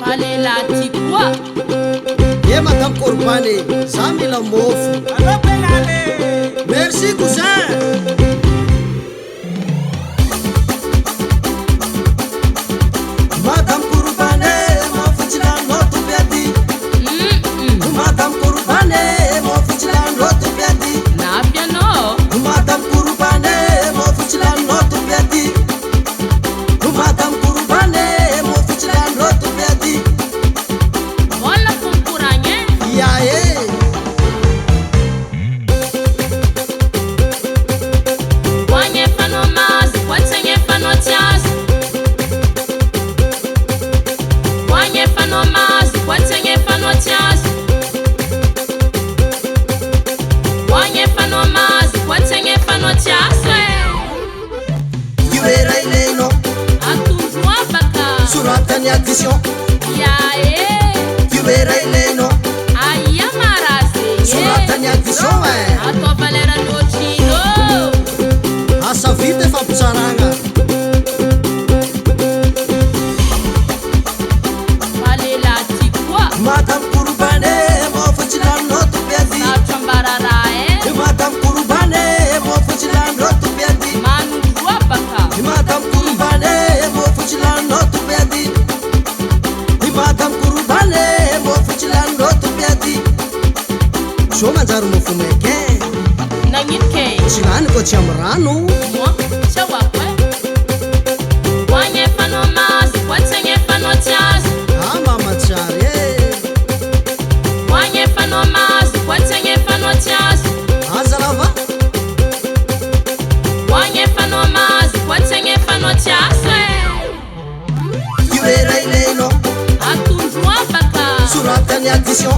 falelati koa e madame Korbane za mila mofo merci cousin madame Korbane mofo tsy lano topiady madame Korbane mofo tsy lano topiady napianao madame Korbane mofo tsy lano topiady madame Korbane mofo tsy lano topiady wala fomporagny iae wagnefanao mazy watsagnefanao tsiazy wagnefanao mazy watsagnefanao tsiazy wagnefanao mazy watsagnefanao tsiazy ivera ilainao atondro afaka soratany addition iae ivera ilainao aia marazy soratany addition atao valeran'otrino asa vita fampitsaragna falelati koa madame Korbane mofo tsy lano topiady satro ambarara madame Korbane mofo tsy lano topiady manondro afaka madame Korbane mofo tsy lano topiady madame Korbane mofo tsy lano topiady so manjary mofo maiky nagnitke tsy lany koa tsy amy rano moi tsaoako wagnefanao mazy watsagnefanao tsiazy mamatsary wagnefanao mazy watsagnefanao tsiazy aza lava wagnefanao mazy watsagnefanao tsiazy ivera ilainao atondro afaka soratany addition